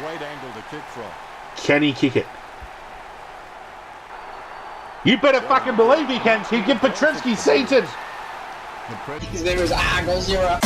Great angle to kick from. Can he kick it? You better fucking believe he can kick it. Petrinski seated. There is goal 0.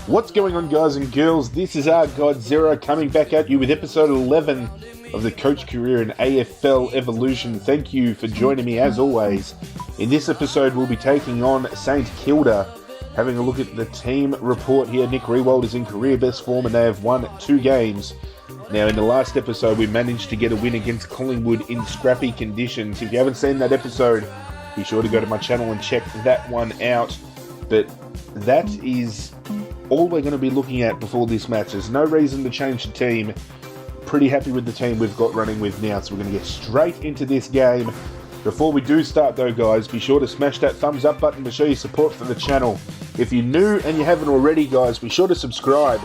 What's going on, guys and girls? This is our God Zero coming back at you with episode 11 of the Coach Career in AFL Evolution. Thank you for joining me as always. In this episode, we'll be taking on St Kilda, having a look at the team report here. Nick Riewoldt is in career best form and they have won 2 games. Now, in the last episode, we managed to get a win against Collingwood in scrappy conditions. If you haven't seen that episode, be sure to go to my channel and check that one out. But that is all we're going to be looking at before this match. There's no reason to change the team. Pretty happy with the team we've got running with now, so we're going to get straight into this game. Before we do start though, guys, be sure to smash that thumbs up button to show your support for the channel. If you're new and you haven't already, guys, be sure to subscribe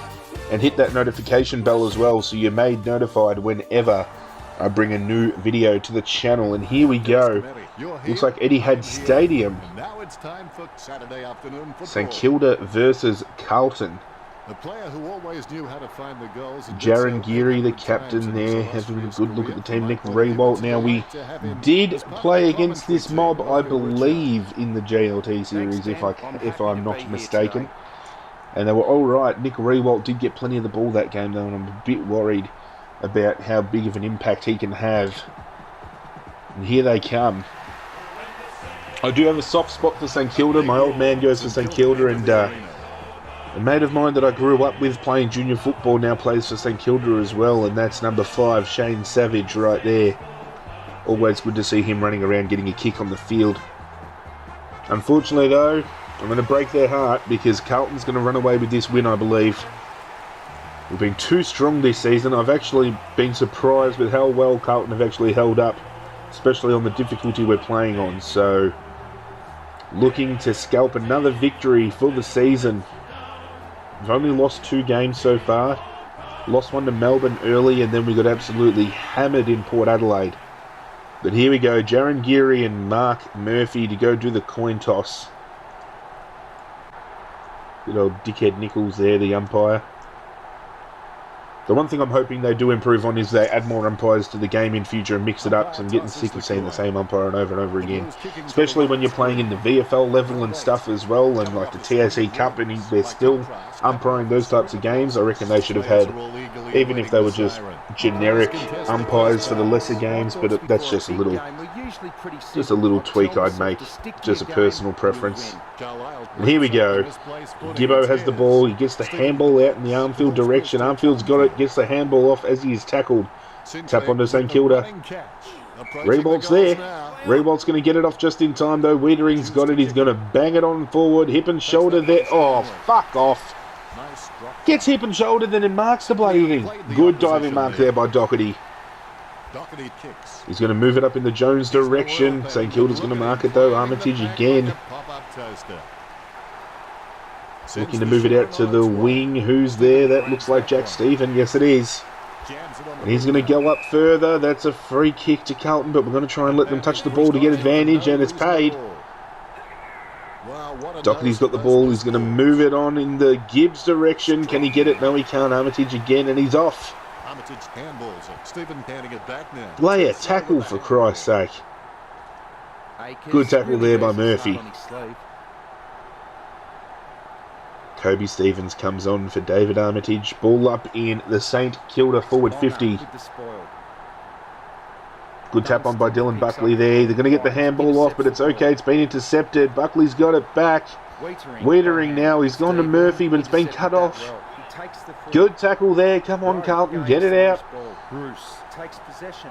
and hit that notification bell as well so you're made notified whenever I bring a new video to the channel. And here we go. Looks like Etihad Stadium. Now it's time for Saturday afternoon football. St Kilda versus Carlton. The player who always knew how to find the goals. Jaron Geary, the captain there, having a good look at the team. Nick Riewoldt. Now, we did play against this mob, I believe, in the JLT Series, if I'm not mistaken. And they were all right. Nick Riewoldt did get plenty of the ball that game, though, and I'm a bit worried about how big of an impact he can have. And here they come. I do have a soft spot for St Kilda. My old man goes for St Kilda, and a mate of mine that I grew up with playing junior football now plays for St Kilda as well, and that's number 5, Shane Savage, right there. Always good to see him running around getting a kick on the field. Unfortunately, though, I'm going to break their heart because Carlton's going to run away with this win, I believe. We've been too strong this season. I've actually been surprised with how well Carlton have actually held up, especially on the difficulty we're playing on. So, looking to scalp another victory for the season. We've only lost 2 games so far. Lost one to Melbourne early, and then we got absolutely hammered in Port Adelaide. But here we go, Jaron Geary and Mark Murphy to go do the coin toss. Good old dickhead Nichols there, the umpire. The one thing I'm hoping they do improve on is they add more umpires to the game in future and mix it up, because I'm getting sick of seeing the same umpire over and over again. Especially when you're playing in the VFL level and stuff as well, and like the TAC Cup, and they're still umpiring those types of games. I reckon they should have had, even if they were just generic umpires for the lesser games, but that's just a little tweak I'd make, just a personal preference. And here we go. Gibbo has the ball. He gets the handball out in the Armfield direction. Armfield's got it. Gets the handball off as he is tackled. Tap onto St Kilda. Riewoldt's there. Riewoldt's going to get it off just in time, though. Wiedering's got it. He's going to bang it on forward. Hip and shoulder there. Oh, fuck off. Gets hip and shoulder, then it marks the bloody thing. Good diving mark there by Doherty. He's going to move it up in the Jones direction. St Kilda's going to mark it, though. Armitage again. Looking to move it out to the wing. Who's there? That looks like Jack Stephen. Yes, it is. And he's going to go up further. That's a free kick to Carlton, but we're going to try and let them touch the ball to get advantage, and it's paid. Doherty's got the ball. He's going to move it on in the Gibbs direction. Can he get it? No, he can't. Armitage again, and he's off. Lay a tackle, for Christ's sake. Good tackle there by Murphy. Kobe Stevens comes on for David Armitage. Ball up in the St Kilda forward 50. Good tap on by Dylan Buckley there. They're going to get the handball off, but it's okay. It's been intercepted. Buckley's got it back. Wiedering now. He's gone to Murphy, but it's been cut off. Good tackle there. Come on, Carlton. Get it out. Bruce takes possession.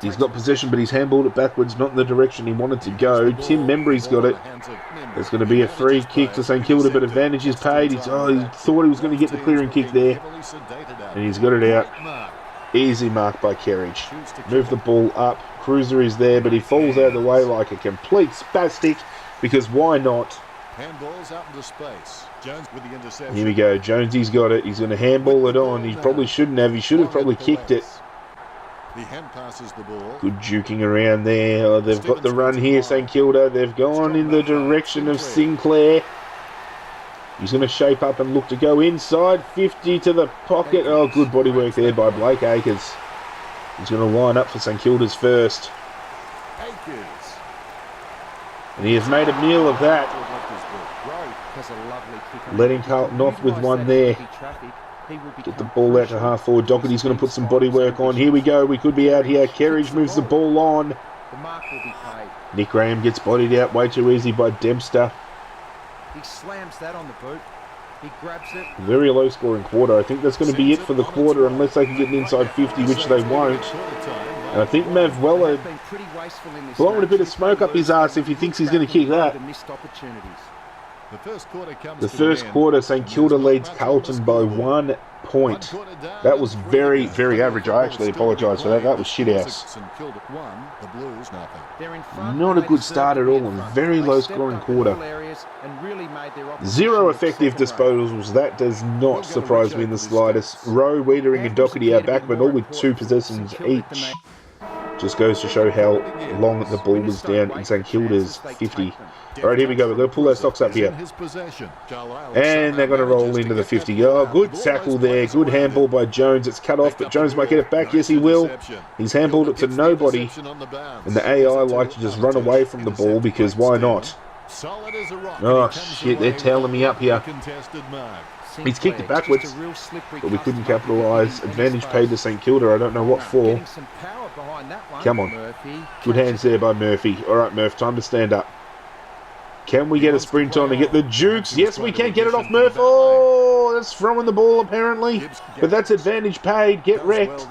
He's got possession, but he's handballed it backwards, not in the direction he wanted to go. Tim Membry's got it. There's going to be a free kick to St Kilda, but advantage is paid. He thought he was going to get the clearing kick there, and he's got it out. Easy mark by Kerridge. Move the ball up. Cruiser is there, but he falls out of the way like a complete spastic, because why not? Handballs out into space. Jones with the interception. Here we go. Jonesy's got it. He's going to handball it on. He probably shouldn't have. He should have probably kicked it. The hand passes the ball. Good juking around there. Oh, they've got the run here, St Kilda. They've gone in the direction of Sinclair. He's going to shape up and look to go inside. 50 to the pocket. Oh, good body work there by Blake Ekans. He's going to line up for St Kilda's first. Ekans. And he has made a meal of that. Letting Carlton off with one there. Get the ball out to half forward. Doherty's going to put some body work on. Here we go. We could be out here. Kerridge moves the ball on. Nick Graham gets bodied out way too easy by Dempster. He slams that on the boot. He grabs it. Very low scoring quarter. I think that's going to be it for the quarter unless they can get an inside 50, which they won't. And I think Mav Weller blowing a bit of smoke up his ass if he thinks he's going to kick that. The first quarter, St Kilda leads Carlton by 1 point. That was very, very average. I actually apologise for that. That was shit house. Not a good start at all, and very low scoring quarter. 0 effective disposals. That does not surprise me in the slightest. Rowe, Wiedering and Doherty are back, but all with 2 possessions each. Just goes to show how long the ball was down in St Kilda's 50. Alright, here we go. We're going to pull our stocks up here. And they're going to roll into the 50. Oh, good tackle there. Good handball by Jones. It's cut off, but Jones might get it back. Yes, he will. He's handballed it to nobody. And the AI like to just run away from the ball because why not? Oh, shit. They're tailing me up here. He's kicked it backwards, but we couldn't capitalise. Advantage paid to St Kilda. I don't know what for. Come on. Good hands there by Murphy. Alright, Murph, time to stand up. Can we get a sprint on to get the jukes? Yes, we can get it off Murph. Oh, that's throwing the ball apparently. But that's advantage paid. Get wrecked.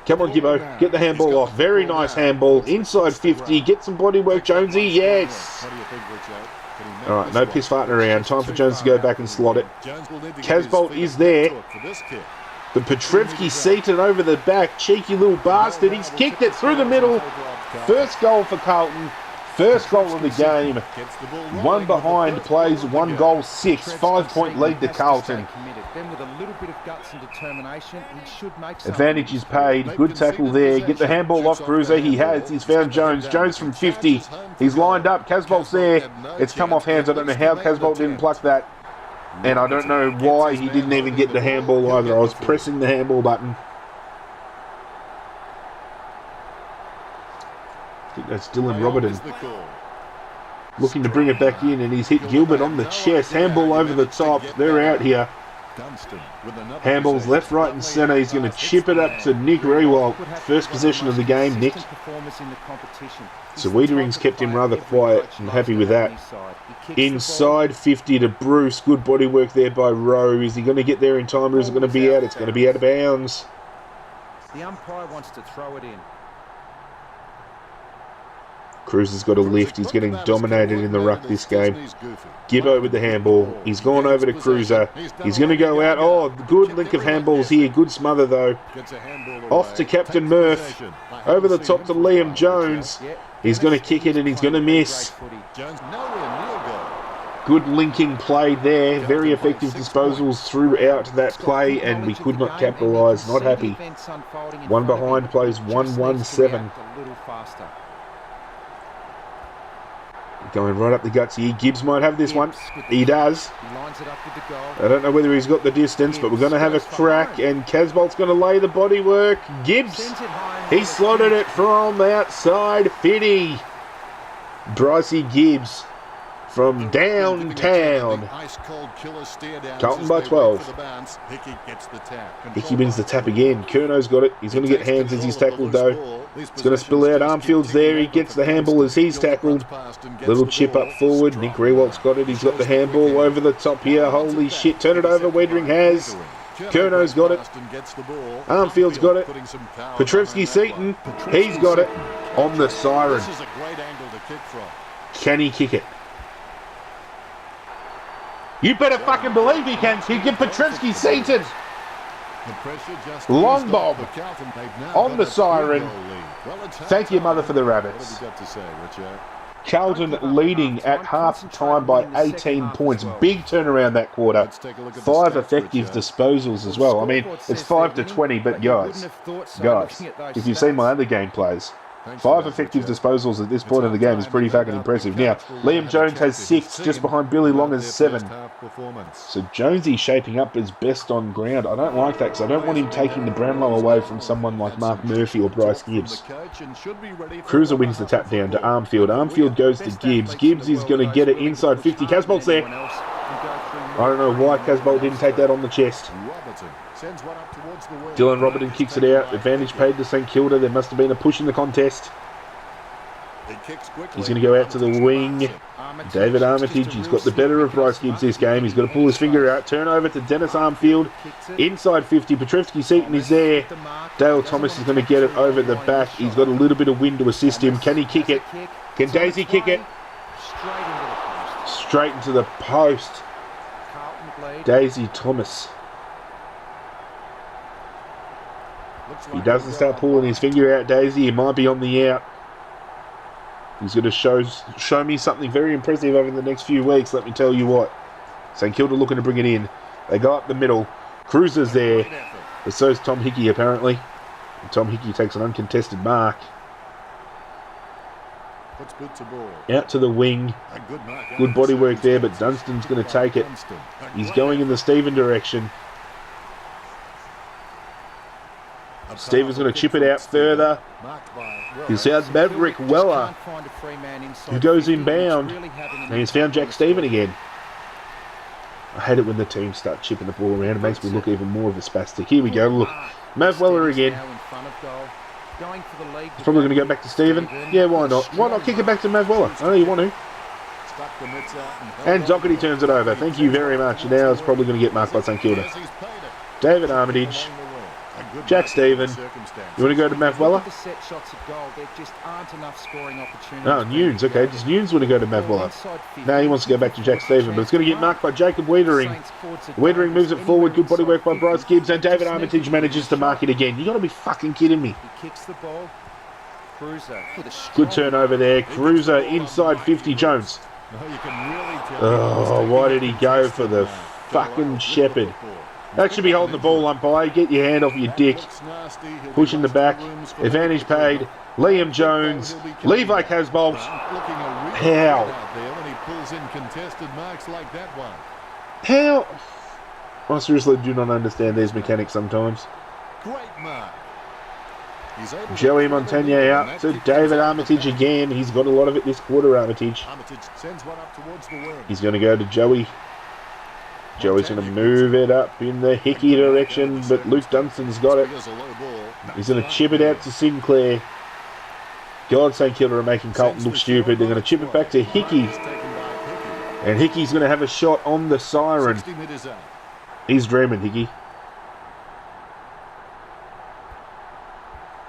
Come on, Gibbo. Get the handball off. Very nice handball. Inside 50. Get some body work, Jonesy. Yes. Alright, no piss farting around. Time for Jones to go back and slot it. Casbolt is there. The Petrevsky seated over the back. Cheeky little bastard. He's kicked it through the middle. First goal for Carlton. First goal of the game. 1 behind, plays 1 goal 6. 5-point lead to Carlton. Advantage is paid. Good tackle there. Get the handball off Cruiser. He has. He's found Jones. Jones from 50. He's lined up. Casbolt's there. It's come off hands. I don't know how Casbolt didn't pluck that. And I don't know why he didn't even get the handball either. I was pressing the handball button. I think that's Dylan Robertson looking to bring it back in, and he's hit Gilbert on the chest. Handball over the top. They're out here. Handballs left, right and centre. He's going to chip it up to Nick Rewalt. First possession of the game, Nick. So Wiedering's kept him rather quiet. I'm happy with that. Inside 50 to Bruce. Good body work there by Rowe. Is he going to get there in time, or is it going to be out? It's going to be out of bounds. The umpire wants to throw it in. Cruz has got a lift. He's getting dominated in the ruck this game. Gibbo with the handball. He's gone over to Cruiser. He's going to go out. Oh, good link of handballs here. Good smother, though. Off to Captain Murph. Over the top to Liam Jones. He's going to kick it and he's going to miss. Good linking play there. Very effective disposals throughout that play, and we could not capitalise. Not happy. 1 behind, plays 1-1-7. Going right up the guts here. Gibbs might have this one. He does. I don't know whether he's got the distance, but we're going to have a crack, and Casbolt's going to lay the body work. Gibbs, he slotted it from outside 50. Brycey Gibbs from downtown. Carlton by 12. Hickey wins the tap again. Curno's got it. He's going to get hands as he's tackled, though. It's going to spill out. Armfield's there. He gets the handball as he's tackled. Little chip up forward. Nick Rewalt's got it. He's got the handball over the top here. Holy shit. Turn it over. Wedring has. Curno's got it. Armfield's got it. Petrevsky-Seaton. He's got it. On the siren. Can he kick it? You better fucking believe he can. He can. Petrevsky-Seaton. Long bob on the siren. Thank you, mother, for the rabbits. Carlton leading at half time by 18 points. Big turnaround that quarter. 5 effective disposals as well. I mean, it's 5-20, but guys, if you've seen my other gameplays, 5 effective disposals at this point of the game is pretty fucking impressive. Now, Liam Jones has 6, just behind Billy Long has 7. So Jonesy shaping up as best on ground. I don't like that because I don't want him taking the Brownlow away from someone like Mark Murphy or Bryce Gibbs. Cruiser wins the tap down to Armfield. Armfield goes to Gibbs. Gibbs is going to get it inside 50. Casbolt's there. I don't know why Casbolt didn't take that on the chest. Dylan Robertson kicks it out. Advantage paid to St Kilda. There must have been a push in the contest. He's going to go out to the wing. David Armitage, he's got the better of Bryce Gibbs this game. He's got to pull his finger out. Turn over to Dennis Armfield. Inside 50. Petrevsky Seaton is there. Dale Thomas is going to get it over the back. He's got a little bit of wind to assist him. Can he kick it? Can Daisy kick it? Straight into the post. Daisy Thomas. He doesn't start pulling his finger out, Daisy. He might be on the out. He's going to show me something very impressive over the next few weeks, let me tell you what. St Kilda looking to bring it in. They go up the middle. Cruiser's there. But so's Tom Hickey, apparently. And Tom Hickey takes an uncontested mark. Out to the wing. Good body work there, but Dunstan's going to take it. He's going in the Stephen direction. Stephen's going to chip it out further. He's out Maverick Weller, who goes inbound. And he's found Jack Stephen again. I hate it when the teams start chipping the ball around. It makes me look even more of a spastic. Here we go. Look, Mav Weller again. He's probably going to go back to Stephen. Yeah, why not? Why not kick it back to Mav Weller? I know you want to. And Doherty turns it over. Thank you very much. Now it's probably going to get marked by St Kilda. David Armitage. Jack Stephen. You want to go to Mav Weller? Oh, Nunes. Okay, does Nunes want to go to Mav Weller? Now he wants to go back to Jack Stephen, but it's going to get marked by Jacob Wiedering. Wiedering moves it forward. Good body work by Bryce Gibbs, and David Armitage manages to mark it again. You got to be fucking kidding me. Good turnover there. Cruiser inside 50. Jones. Oh, why did he go for the fucking Shepherd? That should be holding the ball, umpire. Get your hand off your dick. Pushing the back. Advantage paid. Liam Jones. Levi Casbolt. How? How? I seriously do not understand these mechanics sometimes. Joey Montagnier out to David Armitage again. He's got a lot of it this quarter, Armitage. He's going to go to Joey. Joey's going to move it up in the Hickey direction, but Luke Dunstan's got it. He's going to chip it out to Sinclair. God, St Kilda are making Carlton look stupid. They're going to chip it back to Hickey. And Hickey's going to have a shot on the siren. He's dreaming, Hickey.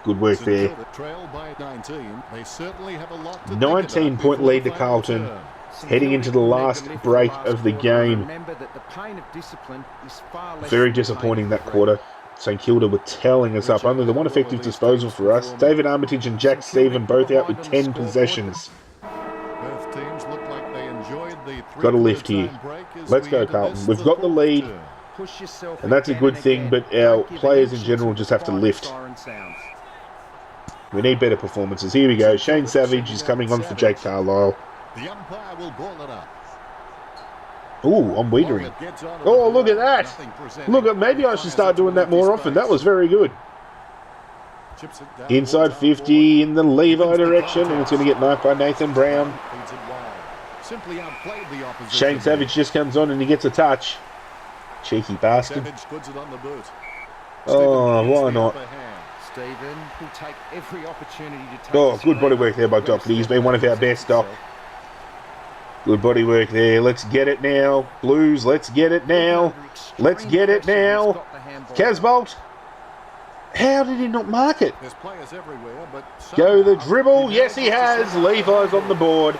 Good work there. 19-point lead to Carlton. Heading into the last break of the game. Very disappointing that quarter. St Kilda were telling us up. Only the one effective disposal for us. David Armitage and Jack Stephen both out with 10 possessions. Got a lift here. Let's go, Carlton. We've got the lead. And that's a good thing, but our players in general just have to lift. We need better performances. Here we go. Shane Savage is coming on for Jake Carlisle. The umpire will ball it up. Ooh, I'm Wiedering. Oh, look at that. Look at, maybe I should start doing that more often. That was very good. Inside 50 in the Levi direction, and it's going to get marked by Nathan Brown. Shane Savage just comes on and he gets a touch. Cheeky bastard. Oh, why not? Oh, good body work there by Doherty. He's been one of our best, Doc. Good body work there. Let's get it now. Blues, let's get it now. Let's get it now. Casbolt. How did he not mark it? Go the dribble. Yes, he has. Levi's on the board.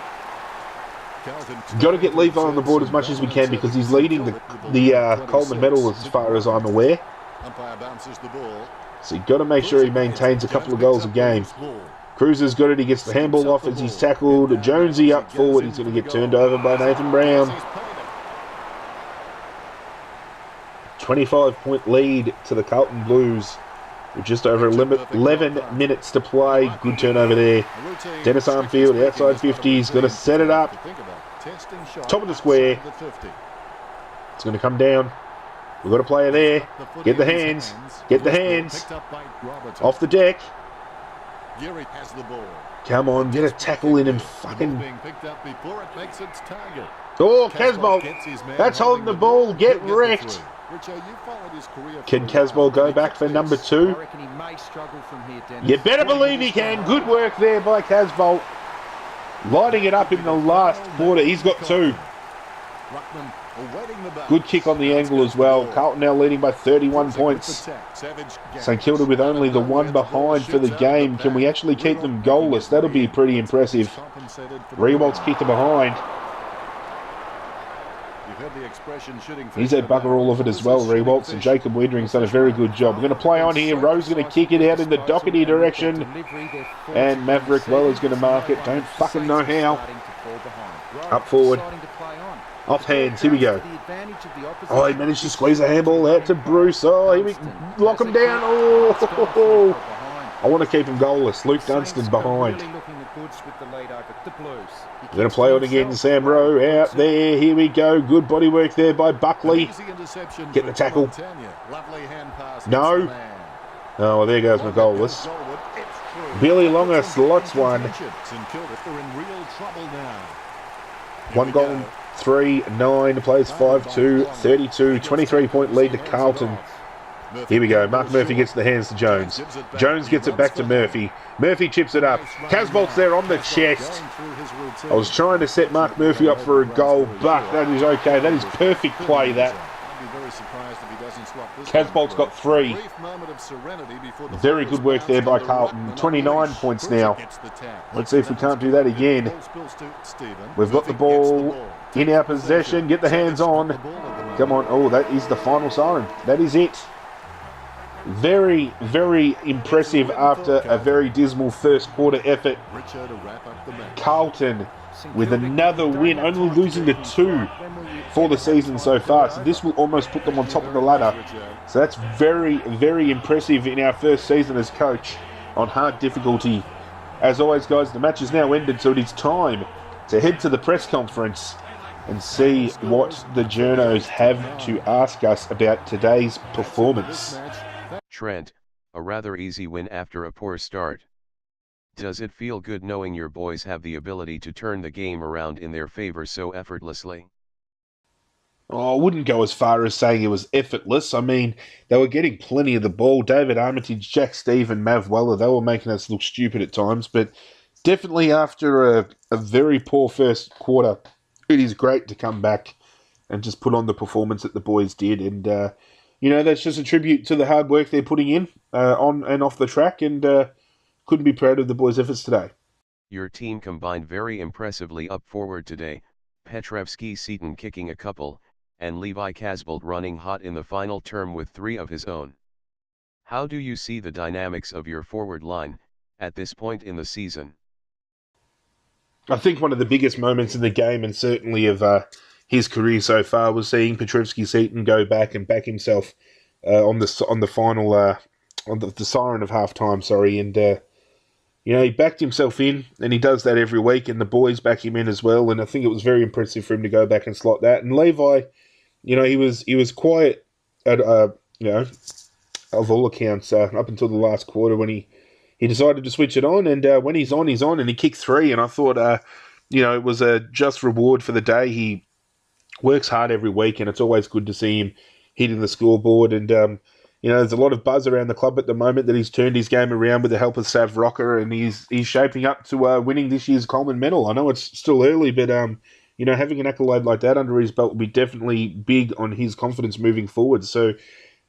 Got to get Levi on the board as much as we can because he's leading the Coleman medal as far as I'm aware. So you've got to make sure he maintains a couple of goals a game. Cruiser's got it. He gets the handball off as he's tackled. Jonesy up forward. He's going to get turned over by Nathan Brown. 25-point lead to the Carlton Blues. With just over 11 minutes to play. Good turnover there. Dennis Armfield, outside 50. He's going to set it up. Top of the square. It's going to come down. We've got a player there. Get the hands. Get the hands. Off the deck. Come on, get a tackle in and fucking... Oh, Casbolt. That's holding the ball. Get wrecked. Can Casbolt go back for number 2? You better believe he can. Good work there by Casbolt. Lighting it up in the last quarter. He's got 2. Good kick on the angle as well. Carlton now leading by 31 points. St Kilda with only the 1 behind for the game. Can we actually keep them goalless? That'll be pretty impressive. Rewalt's kicked to behind. He's had bugger all of it as well, Rewaltz, and Jacob Wiedering's done a very good job. We're going to play on here. Rowe's going to kick it out in the Doherty direction. And Maverick Weller's going to mark it. Don't fucking know how. Up forward. Off hands, here we go. Oh, he managed to squeeze a handball out to Bruce. Oh, here we lock him down. Oh, I want to keep him goalless. Luke Dunstan behind. We're going to play on again. Sam Rowe out there. Here we go. Good body work there by Buckley. Get the tackle. No. Oh, well, there goes my goalless. Billy Longer slots one. 1 goal. 3-9, plays 5-2, 32, 23-point lead to Carlton. Here we go. Mark Murphy gets the hands to Jones. Jones gets it back to Murphy. Murphy chips it up. Casbolt's there on the chest. I was trying to set Mark Murphy up for a goal, but that is okay. That is perfect play, that. Casbolt's got 3. Very good work there by Carlton. 29 points now. Let's see if we can't do that again. We've got the ball in our possession. Get the hands on. Come on. Oh, that is the final siren. That is it. Very, very impressive after a very dismal first quarter effort. Carlton with another win, only losing to 2 for the season so far. So this will almost put them on top of the ladder. So that's very, very impressive in our first season as coach on hard difficulty. As always, guys, the match is now ended, so it is time to head to the press conference and see what the journos have to ask us about today's performance. Trent, a rather easy win after a poor start. Does it feel good knowing your boys have the ability to turn the game around in their favor so effortlessly? Oh, I wouldn't go as far as saying it was effortless. I mean, they were getting plenty of the ball. David Armitage, Jack Stephen, Mav Weller, they were making us look stupid at times. But definitely after a very poor first quarter, it is great to come back and just put on the performance that the boys did. And, that's just a tribute to the hard work they're putting in on and off the track. And couldn't be proud of the boys' efforts today. Your team combined very impressively up forward today. Petrevsky Seaton kicking a couple, and Levi Casbolt running hot in the final term with 3 of his own. How do you see the dynamics of your forward line at this point in the season? I think one of the biggest moments in the game, and certainly of his career so far, was seeing Petrevsky Seaton go back and back himself on the final on the siren of halftime. Sorry, and he backed himself in, and he does that every week, and the boys back him in as well. And I think it was very impressive for him to go back and slot that. And Levi, he was quiet at of all accounts up until the last quarter when he decided to switch it on. And when he's on, and he kicked 3. And I thought, it was a just reward for the day. He works hard every week, and it's always good to see him hitting the scoreboard. And there's a lot of buzz around the club at the moment that he's turned his game around with the help of Sav Rocker, and he's shaping up to winning this year's Coleman medal. I know it's still early, but having an accolade like that under his belt will be definitely big on his confidence moving forward. So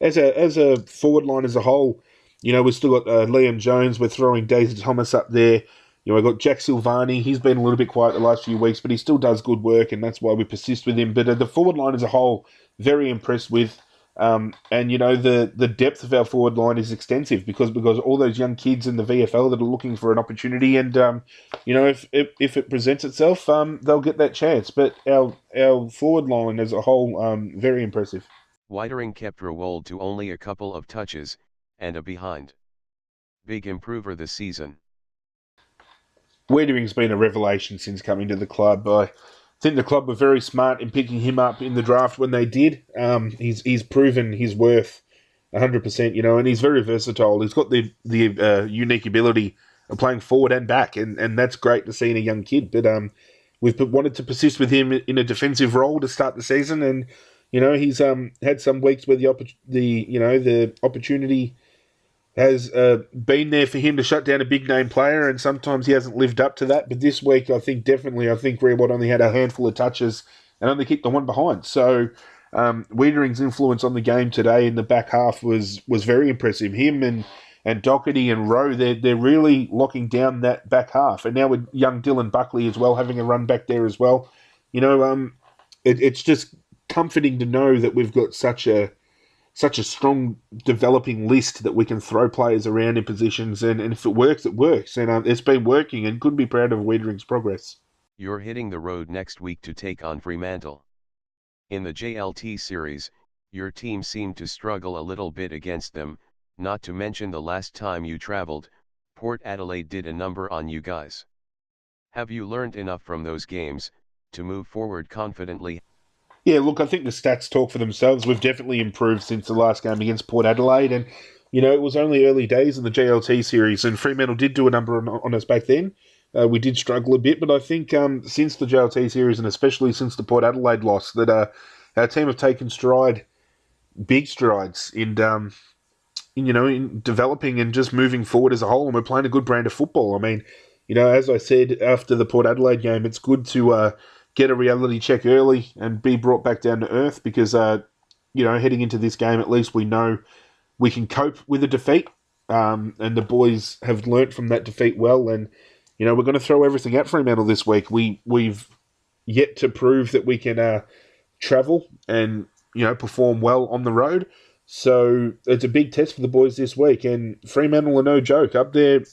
as a forward line as a whole, we've still got Liam Jones. We're throwing Daisy Thomas up there. We've got Jack Silvani. He's been a little bit quiet the last few weeks, but he still does good work, and that's why we persist with him. But the forward line as a whole, very impressed with. And, you know, the depth of our forward line is extensive because all those young kids in the VFL that are looking for an opportunity and, you know, if it presents itself, they'll get that chance. But our forward line as a whole, very impressive. Whitering kept Rowold to only a couple of touches, and a behind. Big improver this season. Wiedering's been a revelation since coming to the club. I think the club were very smart in picking him up in the draft when they did. He's proven his worth 100%, you know, and he's very versatile. He's got the unique ability of playing forward and back, and that's great to see in a young kid. But we've wanted to persist with him in a defensive role to start the season, and you know he's had some weeks where the opportunity has been there for him to shut down a big name player, and sometimes he hasn't lived up to that. But this week, I think Reebok only had a handful of touches and only kicked the one behind. So Wiedering's influence on the game today in the back half was very impressive. Him and Doherty and Rowe, they're really locking down that back half. And now with young Dylan Buckley as well, having a run back there as well, you know, it's just comforting to know that we've got such a strong developing list that we can throw players around in positions, and if it works, it works. And it's been working, and couldn't be proud of Wiedering's progress. You're hitting the road next week to take on Fremantle. In the JLT Series, your team seemed to struggle a little bit against them, not to mention the last time you travelled, Port Adelaide did a number on you guys. Have you learned enough from those games to move forward confidently? Yeah, look, I think the stats talk for themselves. We've definitely improved since the last game against Port Adelaide, and you know it was only early days in the JLT series, and Fremantle did do a number on us back then. We did struggle a bit, but I think since the JLT series, and especially since the Port Adelaide loss, that our team have taken big strides in developing and just moving forward as a whole, and we're playing a good brand of football. I mean, you know, as I said after the Port Adelaide game, it's good to get a reality check early and be brought back down to earth because, heading into this game, at least we know we can cope with a defeat. And the boys have learnt from that defeat well. And, you know, we're going to throw everything at Fremantle this week. We've yet to prove that we can travel and, you know, perform well on the road. So it's a big test for the boys this week. And Fremantle are no joke. Up there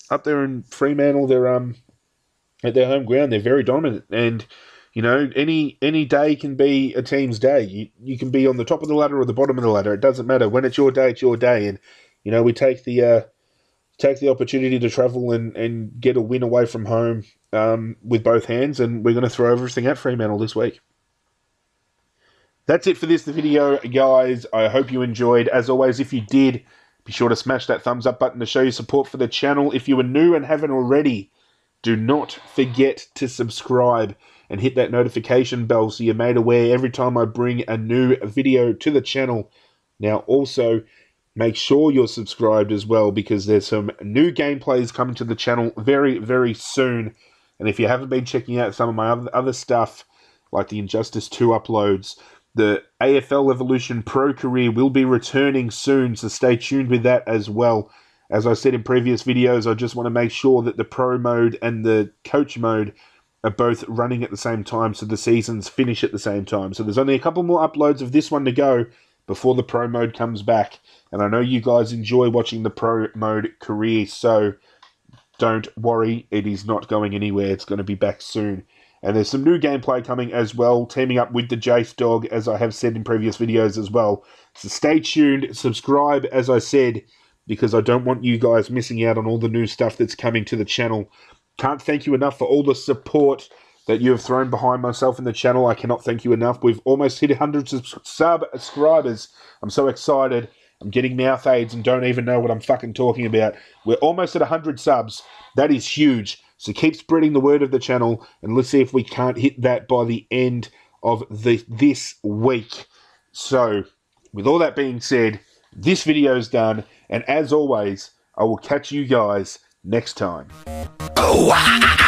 in Fremantle, they're at their home ground, they're very dominant. And you know, any day can be a team's day. You can be on the top of the ladder or the bottom of the ladder. It doesn't matter. When it's your day, it's your day. And, you know, we take the opportunity to travel and get a win away from home with both hands, and we're going to throw everything at Fremantle this week. That's it for this video, guys. I hope you enjoyed. As always, if you did, be sure to smash that thumbs up button to show your support for the channel. If you are new and haven't already, do not forget to subscribe and hit that notification bell so you're made aware every time I bring a new video to the channel. Now, also, make sure you're subscribed as well because there's some new gameplays coming to the channel very, very soon. And if you haven't been checking out some of my other stuff, like the Injustice 2 uploads, the AFL Evolution Pro career will be returning soon, so stay tuned with that as well. As I said in previous videos, I just want to make sure that the Pro mode and the Coach mode are both running at the same time, so the seasons finish at the same time. So there's only a couple more uploads of this one to go before the Pro mode comes back. And I know you guys enjoy watching the Pro mode career, so don't worry, it is not going anywhere. It's going to be back soon. And there's some new gameplay coming as well, teaming up with the Jace dog, as I have said in previous videos as well. So stay tuned, subscribe, as I said, because I don't want you guys missing out on all the new stuff that's coming to the channel. Can't thank you enough for all the support that you have thrown behind myself and the channel. I cannot thank you enough. We've almost hit 100 subscribers. I'm so excited. I'm getting mouth aids and don't even know what I'm fucking talking about. We're almost at 100 subs. That is huge. So keep spreading the word of the channel, and let's see if we can't hit that by the end of this week. So, with all that being said, this video is done, and as always, I will catch you guys next time. Oh,